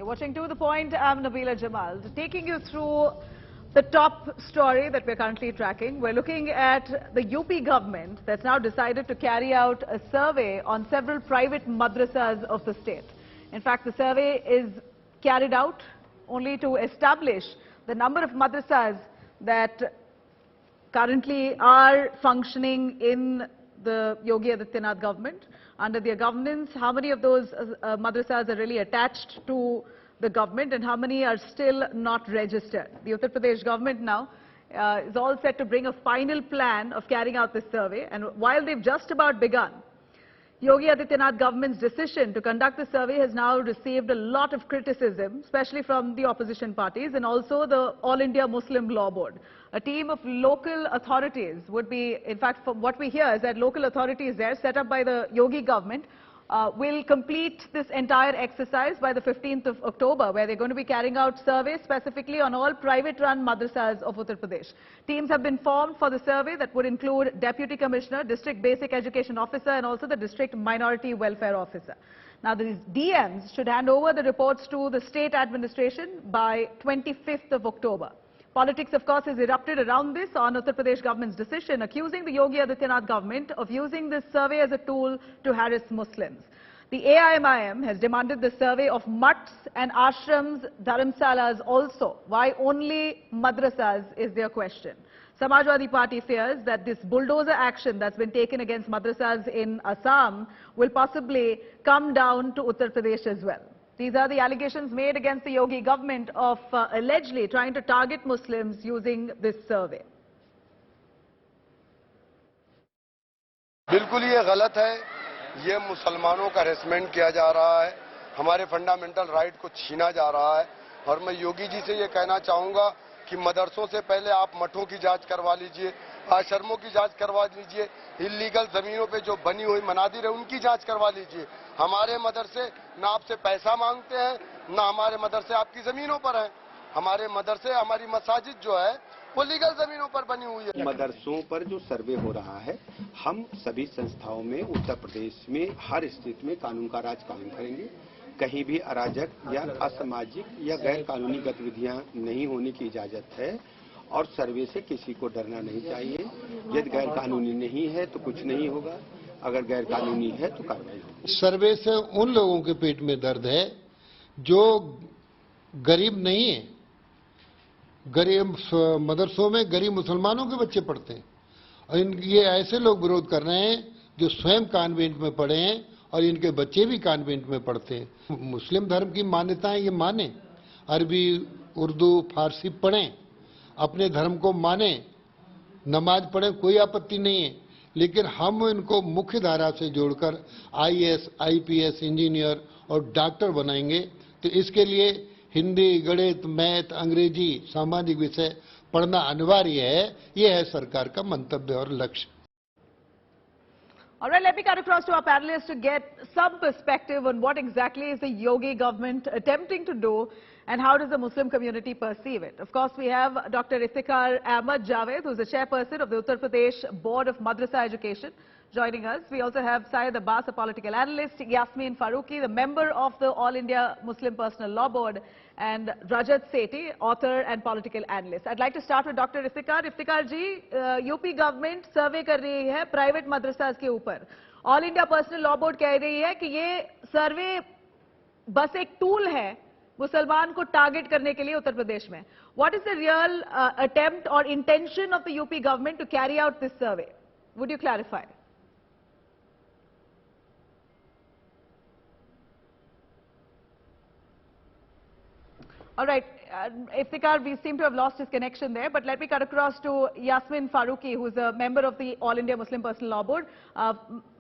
You're watching To The Point. I'm Nabila Jamal, taking you through the top story that we're currently tracking. We're looking at the UP government that's now decided to carry out a survey on several private madrasas of the state. In fact, the survey is carried out only to establish the number of madrasas that currently are functioning in the Yogi Adityanath government. Under their governance, how many of those madrasas are really attached to the government and how many are still not registered? The Uttar Pradesh government now is all set to bring a final plan of carrying out this survey. And while they've just about begun, Yogi Adityanath government's decision to conduct the survey has now received a lot of criticism, especially from the opposition parties and also the All India Muslim Law Board. A team of local authorities would be, in fact, from what we hear is that local authorities there set up by the Yogi government will complete this entire exercise by the 15th of October, where they're going to be carrying out surveys specifically on all private-run madrasas of Uttar Pradesh. Teams have been formed for the survey that would include Deputy Commissioner, District Basic Education Officer and also the District Minority Welfare Officer. Now, these DMs should hand over the reports to the state administration by 25th of October. Politics, of course, has erupted around this on Uttar Pradesh government's decision, accusing the Yogi Adityanath government of using this survey as a tool to harass Muslims. The AIMIM has demanded the survey of mutts and ashrams, dharamsalas also. Why only madrasas is their question. Samajwadi Party fears that this bulldozer action that's been taken against madrasas in Assam will possibly come down to Uttar Pradesh as well. These are the allegations made against the Yogi government of allegedly trying to target Muslims using this survey. बिल्कुल ये गलत है। ये मुसलमानों का harassment किया जा रहा है, हमारे फंडामेंटल राइट को छीना जा रहा है। और मैं योगी जी से ये कहना चाहूंगा कि मदरसों से पहले आप मठों की जांच करवा लीजिए, आश्रमों की जांच करवा लीजिए, इल्लीगल जमीनों पे जो बनी हुई मनादिर है उनकी जांच करवा लीजिए। हमारे मदरसे ना आपसे पैसा मांगते हैं, ना हमारे मदरसे आपकी जमीनों पर हैं। हमारे मदरसे, हमारी मसाजिद जो है वो लीगल जमीनों पर बनी हुई है। मदरसों पर जो सर्वे हो रहा है, हम सभी संस्थाओं में उत्तर प्रदेश में हर स्थिति में कानून का राज कायम करेंगे। कहीं भी अराजक या असामाजिक या गैर कानूनी गतिविधियां नहीं होने की इजाजत है और सर्वे से किसी को डरना नहीं चाहिए। यदि गैर कानूनी नहीं है तो कुछ नहीं होगा, अगर गैर कानूनी है तो कार्रवाई होगी। सर्वे से उन लोगों के पेट में दर्द है जो गरीब नहीं है। गरीब मदरसों में गरीब मुसलमानों के बच्चे पढ़ते हैं और ये ऐसे लोग विरोध कर रहे हैं जो स्वयं कॉन्वेंट में पढ़े हैं और इनके बच्चे भी कॉन्वेंट में पढ़ते हैं। मुस्लिम धर्म की मान्यताएं ये माने, अरबी, उर्दू, फारसी पढ़ें, अपने धर्म को माने, नमाज पढ़ें, कोई आपत्ति नहीं है। लेकिन हम इनको मुख्य धारा से जोड़कर आईएएस, आईपीएस, इंजीनियर और डॉक्टर बनाएंगे। तो इसके लिए हिंदी, गणित, मैथ, अंग्रेजी, सामाजिक विषय पढ़ना अनिवार्य है। ये है सरकार का मंतव्य और लक्ष्य। All right, let me cut across to our panelists to get some perspective on what exactly is the Yogi government attempting to do and how does the Muslim community perceive it. Of course, we have Dr. Iftikhar Ahmad Javed, who's the chairperson of the Uttar Pradesh Board of Madrasa Education, joining us. We also have Syed Abbas, a political analyst, Yasmin Farooqi, the member of the All India Muslim Personal Law Board, and Rajat Sethi, author and political analyst. I'd like to start with Dr. Iftikhar. Iftikhar ji, UP government survey कर रही है private madrasas के ऊपर. All India Personal Law Board कह रही है कि ये survey बस एक tool है मुसलमान को टारगेट करने के लिए उत्तर प्रदेश में. What is the real attempt or intention of the UP government to carry out this survey? Would you clarify? All right, Iftikhar, we seem to have lost his connection there, but let me cut across to Yasmin Farooqi, who's a member of the All India Muslim Personal Law Board.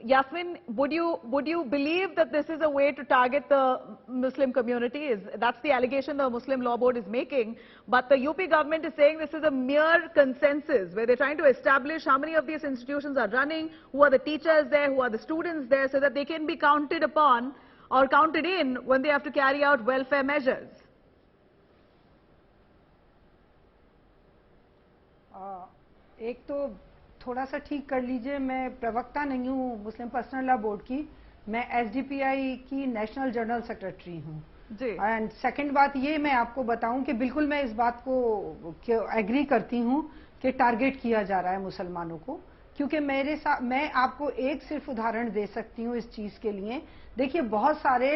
Yasmin, would you believe that this is a way to target the Muslim community? That's the allegation the Muslim Law Board is making, but the UP government is saying this is a mere consensus, where they're trying to establish how many of these institutions are running, who are the teachers there, who are the students there, so that they can be counted upon or counted in when they have to carry out welfare measures. एक तो थोड़ा सा ठीक कर लीजिए, मैं प्रवक्ता नहीं हूँ मुस्लिम पर्सनल लॉ बोर्ड की, मैं एसडीपीआई की नेशनल जनरल सेक्रेटरी हूँ। जी। एंड सेकंड बात ये मैं आपको बताऊं कि बिल्कुल मैं इस बात को एग्री करती हूं कि टारगेट किया जा रहा है मुसलमानों को, क्योंकि मेरे साथ मैं आपको एक सिर्फ उदाहरण दे सकती हूं इस चीज के लिए। देखिए, बहुत सारे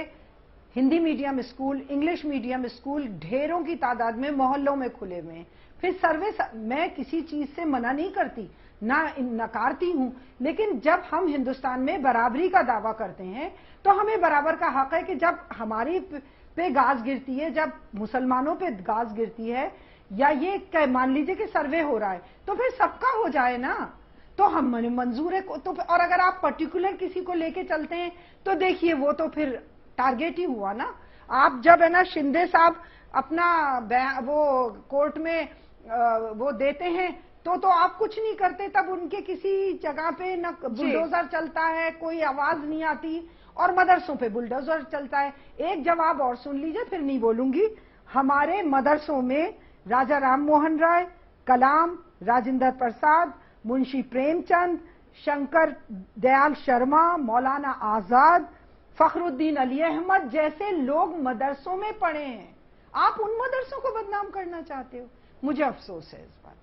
Hindi medium school, English medium school ढेरों की तादाद में मोहल्लों में खुले हुए हैं। फिर सर्वे, मैं किसी चीज से मना नहीं करती, ना नकारती हूं, लेकिन जब हम हिंदुस्तान में बराबरी का दावा करते हैं तो हमें बराबर का हक है कि जब हमारी पे गाज गिरती है, जब मुसलमानों पे गाज गिरती है, या ये मान लीजिए कि सर्वे हो रहा है, तो फिर सबका हो जाए ना, तो हम मंजूर है तो। और अगर आप पर्टिकुलर किसी को लेके चलते हैं तो देखिए वो तो फिर टारगेट ही हुआ ना। आप जब है ना शिंदे साहब अपना वो कोर्ट में वो देते हैं तो आप कुछ नहीं करते, तब उनके किसी जगह पे न बुलडोजर चलता है, कोई आवाज नहीं आती, और मदरसों पे बुलडोजर चलता है। एक जवाब और सुन लीजिए, फिर नहीं बोलूंगी। हमारे मदरसों में राजा राम मोहन राय, कलाम, राजेंद्र प्रसाद, मुंशी प्रेमचंद, शंकर दयाल शर्मा, मौलाना आजाद, फखरुद्दीन अली अहमद जैसे लोग मदरसों में पढ़े हैं। आप उन मदरसों को बदनाम करना चाहते हो, मुझे अफसोस है इस बात।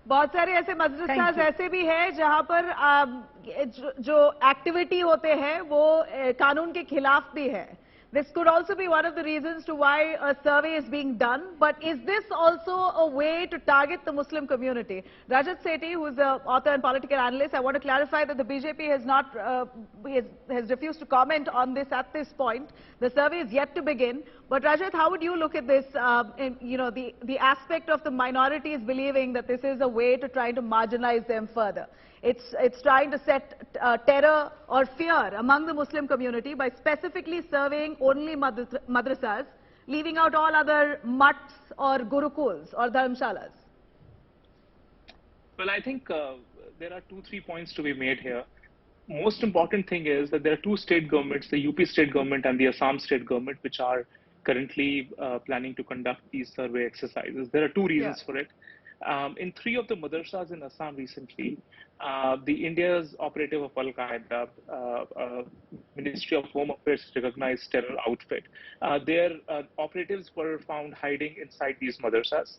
बहुत सारे ऐसे मदरसास ऐसे भी है जहां पर जो एक्टिविटी होते हैं वो कानून के खिलाफ भी है. This could also be one of the reasons to why a survey is being done. But is this also a way to target the Muslim community? Rajat Sethi, who is an author and political analyst, I want to clarify that the BJP has not has refused to comment on this at this point. The survey is yet to begin. But Rajat, how would you look at this? The aspect of the minorities believing that this is a way to try to marginalize them further. It's trying to set terror or fear among the Muslim community by specifically surveying only madrasas, leaving out all other mutts or gurukuls or dharamshalas. Well, I think there are 2-3 points to be made here. Most important thing is that there are two state governments, the UP state government and the Assam state government, which are currently planning to conduct these survey exercises. There are two reasons for it. In 3 of the madrasas in Assam recently, the India's operative of Al-Qaeda, Ministry of Home Affairs recognized terror outfit, their operatives were found hiding inside these madrasas.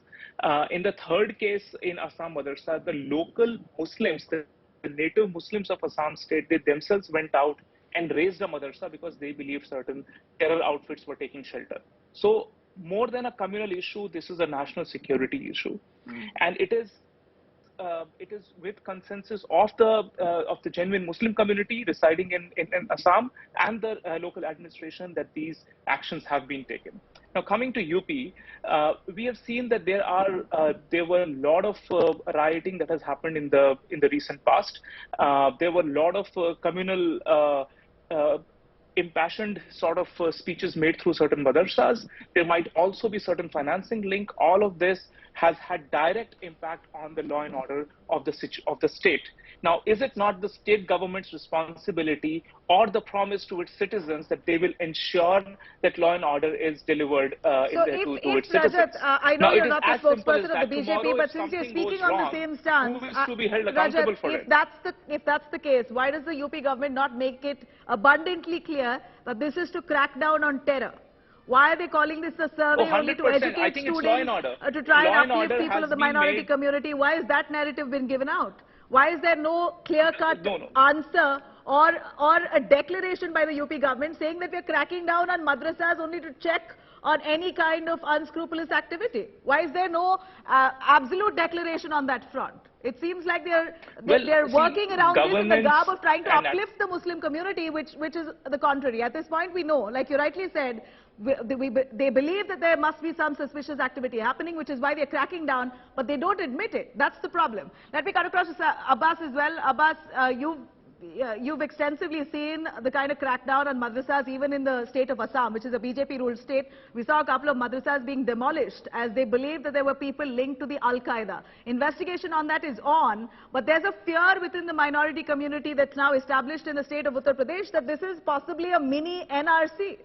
In the 3rd case in Assam madrasa, the local Muslims, the native Muslims of Assam state, they themselves went out and raised a madrasa because they believed certain terror outfits were taking shelter. So more than a communal issue, this is a national security issue. And it is with consensus of the genuine Muslim community residing in Assam and the local administration that these actions have been taken. Now, coming to UP, we have seen that there were a lot of rioting that has happened in the recent past. There were a lot of communal impassioned sort of speeches made through certain madrasas. There might also be certain financing link. All of this has had direct impact on the law and order of the state. Now, is it not the state government's responsibility or the promise to its citizens that they will ensure that law and order is delivered to its citizens? I know you're not the spokesperson of the BJP, but since you're speaking on the same stance, who is to be held accountable for it? If that's the case, why does the UP government not make it abundantly clear that this is to crack down on terror? Why are they calling this a survey only to educate students, to try and uplift people of the minority community? Why has that narrative been given out? Why is there no clear-cut answer or a declaration by the UP government saying that we are cracking down on madrasas only to check on any kind of unscrupulous activity? Why is there no absolute declaration on that front? It seems like they're working around this in the garb of trying to uplift the Muslim community, which is the contrary. At this point, we know, like you rightly said, they believe that there must be some suspicious activity happening, which is why they're cracking down, but they don't admit it. That's the problem. Let me cut across to Abbas as well. Abbas, you've extensively seen the kind of crackdown on madrasas even in the state of Assam, which is a BJP-ruled state. We saw a couple of madrasas being demolished as they believed that there were people linked to the Al-Qaeda. Investigation on that is on, but there's a fear within the minority community that's now established in the state of Uttar Pradesh that this is possibly a mini NRC.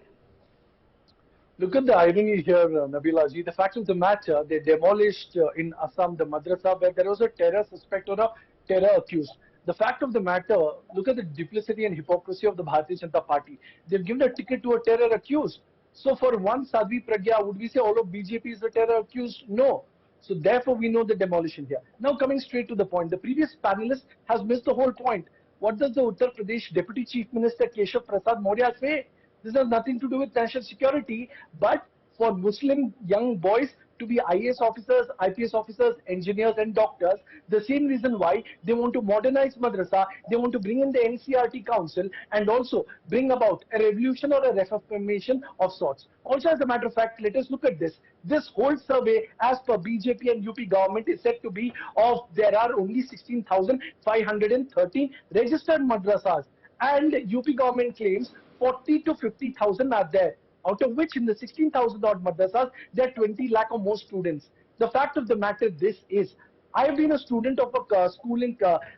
Look at the irony here, Nabila ji. The fact of the matter, they demolished in Assam the madrasa where there was a terror suspect or a terror accused. The fact of the matter, look at the duplicity and hypocrisy of the Bharatiya Janata Party. They've given a ticket to a terror accused. So for one Sadhvi Pragya, would we say all of BJP is a terror accused? No. So therefore, we know the demolition here. Now coming straight to the point, the previous panelist has missed the whole point. What does the Uttar Pradesh Deputy Chief Minister Keshav Prasad Maurya say? This has nothing to do with national security, but for Muslim young boys to be IAS officers, IPS officers, engineers and doctors. The same reason why they want to modernize madrasa, they want to bring in the NCRT council and also bring about a revolution or a reformation of sorts. Also, as a matter of fact, let us look at this. This whole survey, as per BJP and UP government, is said to be of there are only 16,513 registered madrasas, and UP government claims 40 to 50,000 are there, out of which in the 16,000 odd madrasas, there are 20 lakh or more students. The fact of the matter this is, I have been a student of a school in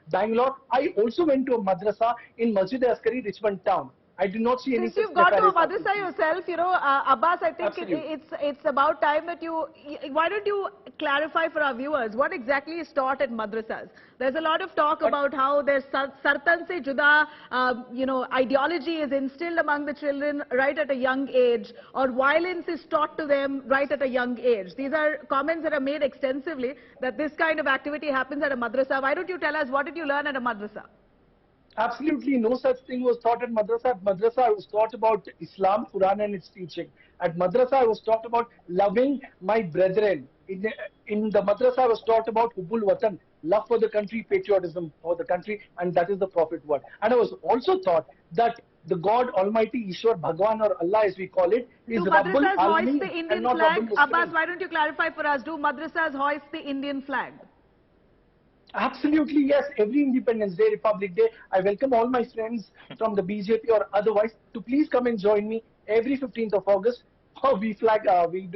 Bangalore. I also went to a madrasa in Masjid-e-Askari, Richmond town. I did not see any. Since you've got to a madrasa yourself, you know, Abbas, I think it's about time that you, why don't you clarify for our viewers what exactly is taught at madrasas? There's a lot of talk about how there's sartan se juda, you know, ideology is instilled among the children right at a young age, or violence is taught to them right at a young age. These are comments that are made extensively that this kind of activity happens at a madrasa. Why don't you tell us what did you learn at a madrasa? Absolutely no such thing was taught at madrasa. At madrasa, I was taught about Islam, Quran and its teaching. At madrasa, I was taught about loving my brethren. In the madrasa, I was taught about Hubbul Watan, love for the country, patriotism for the country, and that is the Prophet word. And I was also taught that the God Almighty, Ishwar, Bhagwan or Allah as we call it, is Rabbul Madrasas hoist Alamin the and Indian not flag? Rabbul Abbas, Muslimin. why don't you clarify for us? Do madrasas hoist the Indian flag? Absolutely, yes. Every Independence Day, Republic Day, I welcome all my friends from the BJP or otherwise to please come and join me every 15th of August. We do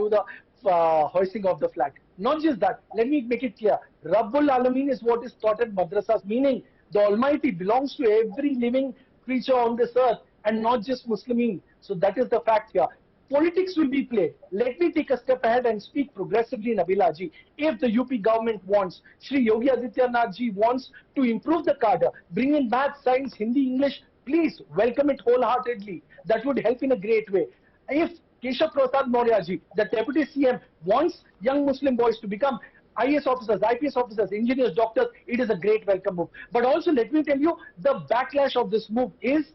the hoisting of the flag. Not just that, let me make it clear. Rabbul Alamin is what is taught at madrasas, meaning the Almighty belongs to every living creature on this earth and not just Muslimin. So that is the fact here. Politics will be played. Let me take a step ahead and speak progressively, Nabila ji. If the UP government wants, Shri Yogi Adityanath ji wants to improve the cadre, bring in math, science, Hindi, English, please welcome it wholeheartedly. That would help in a great way. If Keshav Prasad Maurya ji, the Deputy CM, wants young Muslim boys to become IAS officers, IPS officers, engineers, doctors, it is a great welcome move. But also let me tell you, the backlash of this move is,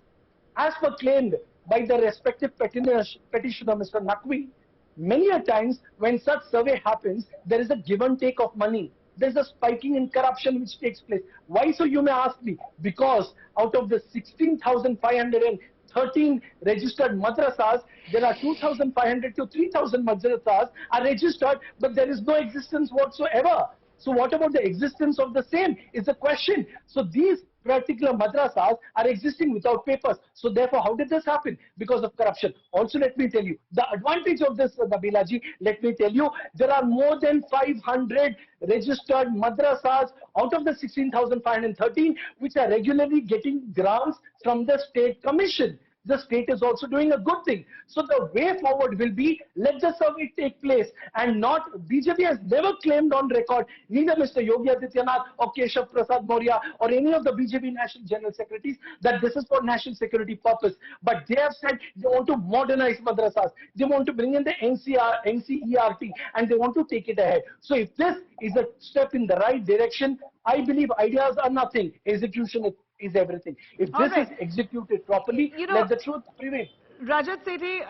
as per claimed by the respective petitioner, Mr. Naqvi, many a times when such survey happens, there is a give and take of money. There is a spiking in corruption which takes place. Why so, you may ask me? Because out of the 16,513 registered madrasas, there are 2,500 to 3,000 madrasas are registered, but there is no existence whatsoever. So what about the existence of the same is the question. So these particular madrasas are existing without papers. So therefore, how did this happen? Because of corruption. Also, let me tell you, the advantage of this, Nabila ji, let me tell you, there are more than 500 registered madrasas out of the 16,513 which are regularly getting grants from the State Commission. The state is also doing a good thing. So the way forward will be, let the survey take place and not, BJP has never claimed on record, neither Mr. Yogi Adityanath or Keshav Prasad Maurya or any of the BJP National General Secretaries, that this is for national security purpose. But they have said they want to modernize madrasas. They want to bring in the NCERT and they want to take it ahead. So if this is a step in the right direction, I believe ideas are nothing. Execution is everything. If this is executed properly, let the truth prevail. Rajat Sethi,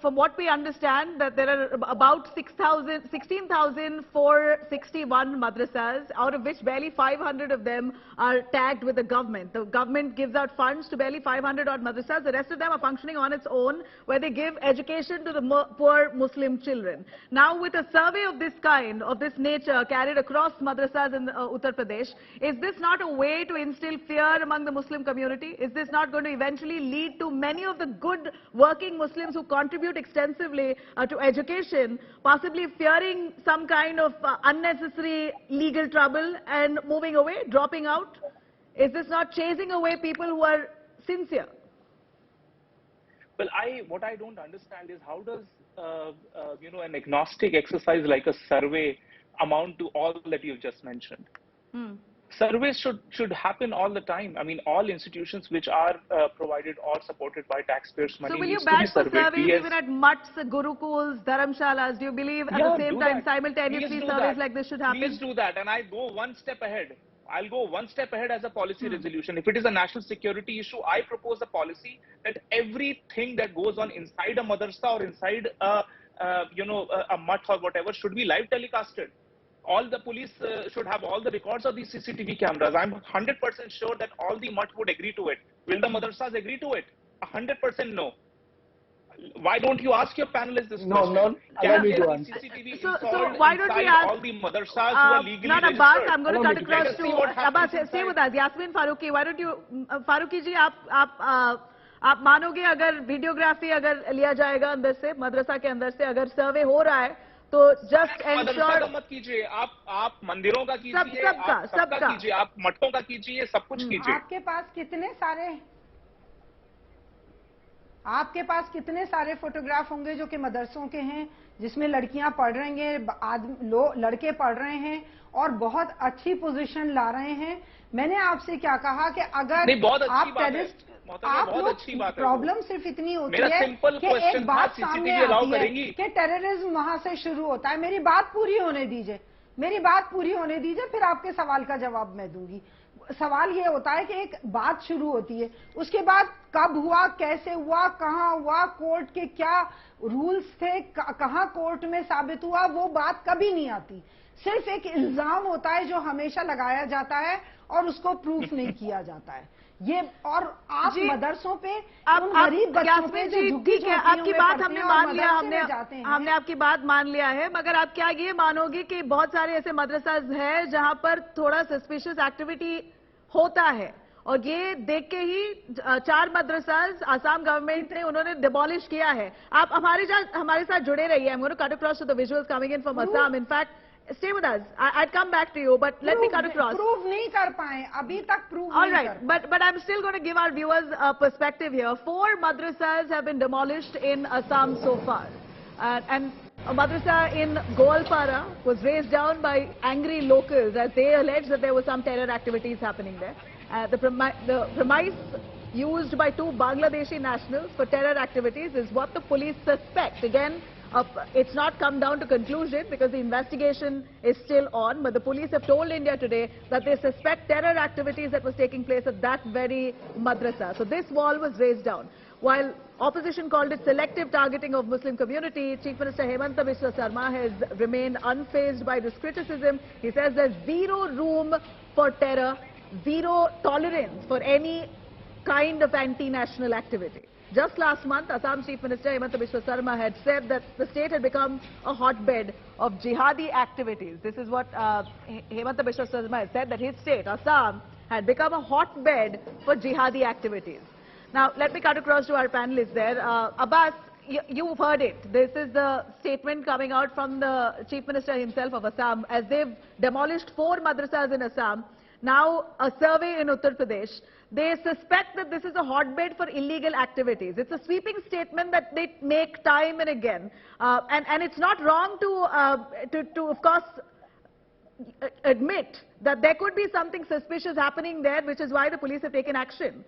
from what we understand, that there are about 16,461 madrasas, out of which barely 500 of them are tagged with the government. The government gives out funds to barely 500 odd madrasas. The rest of them are functioning on its own, where they give education to the poor Muslim children. Now, with a survey of this kind, of this nature, carried across madrasas in Uttar Pradesh, is this not a way to instill fear among the Muslim community? Is this not going to eventually lead to many of the good working Muslims who contribute extensively to education, possibly fearing some kind of unnecessary legal trouble and moving away, dropping out? Is this not chasing away people who are sincere? Well, what I don't understand is how does an agnostic exercise like a survey amount to all that you've just mentioned? Surveys should happen all the time. I mean, all institutions which are provided or supported by taxpayers' money So will you needs to be ban for surveyed. surveys even at mutts, gurukuls, dharamshalas? Do you believe at the same time simultaneously surveys like this should happen? Please do that. And I go one step ahead. I'll go one step ahead as a policy resolution. If it is a national security issue, I propose a policy that everything that goes on inside a madrasa or inside a mutt or whatever should be live telecasted. All the police should have all the records of these CCTV cameras. I'm 100% sure that all the mutt would agree to it. Will the madrasas agree to it? 100% no. Why don't you ask your panelists this question? No, allow me to answer. So why don't we ask all the madrasas who are legally not registered? Abbas, I'm going to cut across Let us to see what Abbas. happens Stay with inside. us. Yasmin Faruqi, why don't you Faruqi ji, आप मानोगे अगर videography अगर लिया जाएगा अंदर से मदरसा के अंदर से अगर सर्वे हो रहा है तो जस्ट एंश्योर मत कीजिए, आप मंदिरों का कीजिए, सबका कीजिए, आप मठों का कीजिए, सब कुछ कीजिए। आपके पास कितने सारे फोटोग्राफ होंगे जो कि मदरसों के हैं जिसमें लड़कियां पढ़ रही हैं, लड़के पढ़ रहे हैं और बहुत अच्छी पोजीशन ला रहे हैं। मैंने आपसे क्या कहा कि अगर आप टेररिस्ट, आप लोग प्रॉब्लम सिर्फ इतनी होती है कि एक बात सामने आती है कि टेररिज्म वहां से शुरू होता है। मेरी बात पूरी होने दीजिए, फिर आपके सवाल का जवाब मैं दूंगी। सवाल ये होता है कि एक बात शुरू होती है, उसके बाद कब हुआ, कैसे हुआ, कहां हुआ, कोर्ट के क्या रूल्स थे, कहां कोर्ट में साबित हुआ, वो बात कभी नहीं आती। सिर्फ एक इल्जाम होता है जो हमेशा लगाया जाता है और उसको प्रूफ नहीं किया जाता है। ये और आप मदरसों पे गरीब बच्चों पे जो झुग्गी आपकी बात हमने मान लिया, हमने आपकी बात मान लिया है, मगर आप क्या ये मानोगे कि बहुत सारे ऐसे मदरसास हैं जहां पर थोड़ा सस्पिशियस एक्टिविटी होता है और ये देख के ही 4 मदरसास आसाम गवर्नमेंट ने उन्होंने डिमोलिश किया है। आप हमारे साथ जुड़े रहिए। I am going to cut across to the visuals coming in from Assam. In fact stay with us. I'd come back to you, but let me cut across. Prove नहीं कर पाए, अभी तक prove all नहीं right, but I'm still going to give our viewers a perspective here. 4 madrasas have been demolished in Assam so far, and a madrasa in Goalpara was razed down by angry locals as they alleged that there were some terror activities happening there. The premise used by 2 Bangladeshi nationals for terror activities is what the police suspect. Again, it's not come down to conclusion because the investigation is still on, but the police have told India today that they suspect terror activities that was taking place at that very madrasa. So this wall was razed down. While opposition called it selective targeting of Muslim community, Chief Minister Hemanta Biswa Sarma has remained unfazed by this criticism. He says there's zero room for terror, zero tolerance for any kind of anti-national activity. Just last month, Assam Chief Minister Hemanta Biswa Sarma had said that the state had become a hotbed of jihadi activities. This is what Hemanta Biswa Sarma had said, that his state, Assam, had become a hotbed for jihadi activities. Now, let me cut across to our panelists there. Abbas, you've heard it. This is the statement coming out from the Chief Minister himself of Assam as they've demolished 4 madrasas in Assam. Now, a survey in Uttar Pradesh. They suspect that this is a hotbed for illegal activities. It's a sweeping statement that they make time and again. And it's not wrong to of course, admit that there could be something suspicious happening there, which is why the police have taken action.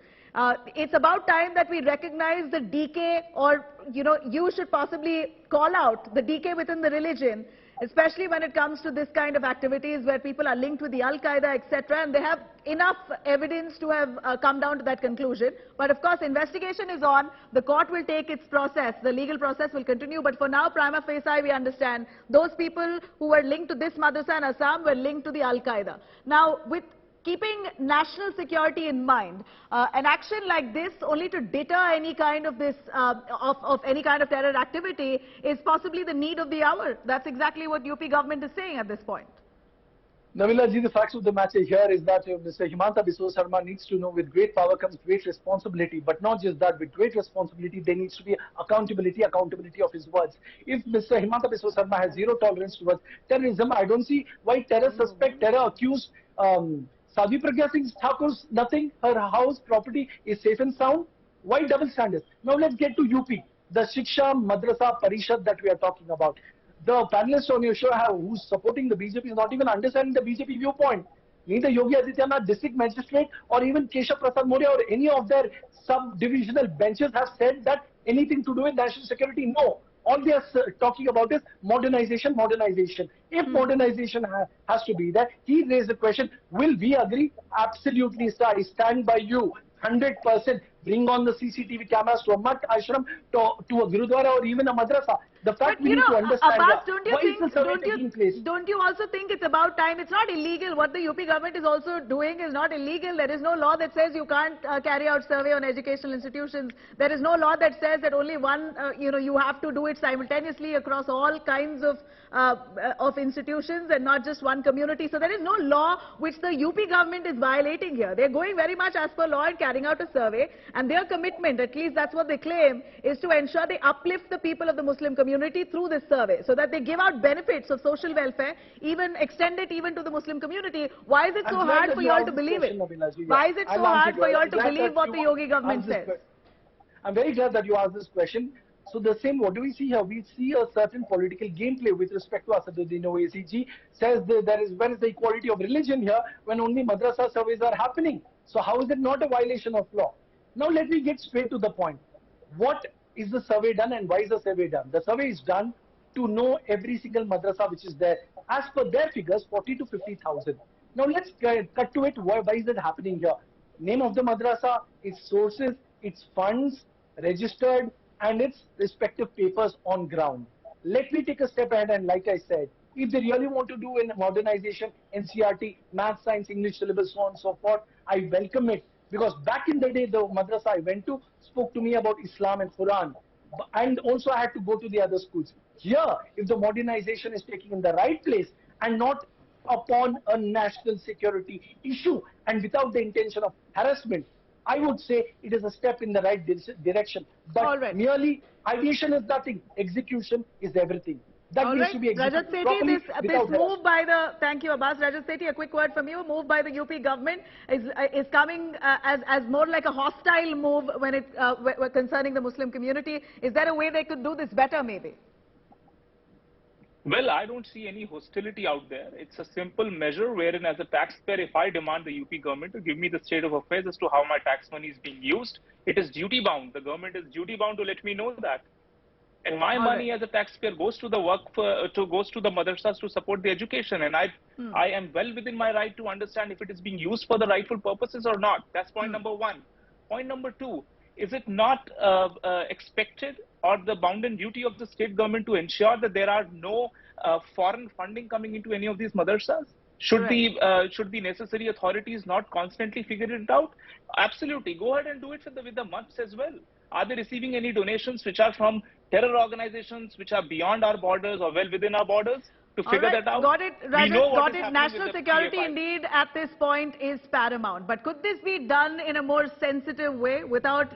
It's about time that we recognize the decay, or, you should possibly call out the decay within the religion, especially when it comes to this kind of activities where people are linked with the Al-Qaeda, etc. And they have enough evidence to have come down to that conclusion. But of course, investigation is on. The court will take its process. The legal process will continue. But for now, prima facie, we understand those people who were linked to this madrasa in Assam were linked to the Al-Qaeda. Now, with keeping national security in mind, an action like this only to deter any kind of this of any kind of terror activity is possibly the need of the hour. That's exactly what UP government is saying at this point. Navila ji, the facts of the matter here is that Mr. Hemanta Biswa Sarma needs to know with great power comes great responsibility. But not just that, with great responsibility, there needs to be accountability of his words. If Mr. Hemanta Biswa Sarma has zero tolerance towards terrorism, I don't see why terror suspect, terror accused Sadhvi Pragya Singh Thakur's nothing, her house, property is safe and sound. Why double standards? Now let's get to UP, the Shiksha Madrasa Parishad that we are talking about. The panelists on your show who's supporting the BJP is not even understanding the BJP viewpoint. Neither Yogi Adityanath, district magistrate, or even Keshav Prasad Maurya or any of their sub-divisional benches have said that anything to do with national security. No. All they are talking about is modernization, modernization. If modernization has to be there, he raised the question, will we agree? Absolutely, sir. I stand by you. 100%. Bring on the CCTV cameras to a mutt ashram, to a gurudwara, or even a madrasa. The fact we need to understand Abbas, don't you also think it's about time? It's not illegal. What the UP government is also doing is not illegal. There is no law that says you can't carry out survey on educational institutions. There is no law that says that only one, you have to do it simultaneously across all kinds of institutions and not just one community. So there is no law which the UP government is violating here. They're going very much as per law and carrying out a survey, and their commitment, at least that's what they claim, is to ensure they uplift the people of the Muslim community through this survey, so that they give out benefits of social welfare, even extend it even to the Muslim community. Why is it so hard for you all to believe it? Why is it so hard for you all to believe what the Yogi government says? I'm very glad that you asked this question. So the same, what do we see here? We see a certain political gameplay with respect to Asaduddin Owaisi ji. Says there is, when is the equality of religion here when only madrasa surveys are happening? So how is it not a violation of law? Now let me get straight to the point. What is the survey done and why is the survey done? The survey is done to know every single madrasa which is there. As per their figures, 40 to 50,000. Now let's cut to it. Why is it happening here? Name of the madrasa, its sources, its funds, registered, and its respective papers on ground. Let me take a step ahead, and like I said, if they really want to do in modernization, NCERT, math, science, English syllabus, so on and so forth, I welcome it. Because back in the day, the madrasa I went to spoke to me about Islam and Quran. And also I had to go to the other schools. Here, if the modernization is taking in the right place and not upon a national security issue and without the intention of harassment, I would say it is a step in the right direction. But merely ideation is nothing. Execution is everything. That needs to be executed properly. This move by the, thank you Abbas. Rajat Sethi, a quick word from you. Move by the UP government is coming as more like a hostile move when it concerning the Muslim community. Is there a way they could do this better maybe? Well, I don't see any hostility out there. It's a simple measure wherein as a taxpayer, if I demand the UP government to give me the state of affairs as to how my tax money is being used, it is duty bound. The government is duty bound to let me know that. And my money as a taxpayer goes to the goes to the madrasas to support the education. And I am well within my right to understand if it is being used for the rightful purposes or not. That's point number one. Point number two, is it not expected or the bounden duty of the state government to ensure that there are no foreign funding coming into any of these madrasas? Should the necessary authorities not constantly figure it out? Absolutely. Go ahead and do it with the mutts as well. Are they receiving any donations which are from terror organizations which are beyond our borders or well within our borders? To figure that out. Got it, Rajat, got it. National security indeed at this point is paramount. But could this be done in a more sensitive way without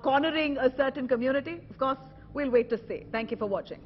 cornering a certain community? Of course, we'll wait to see. Thank you for watching.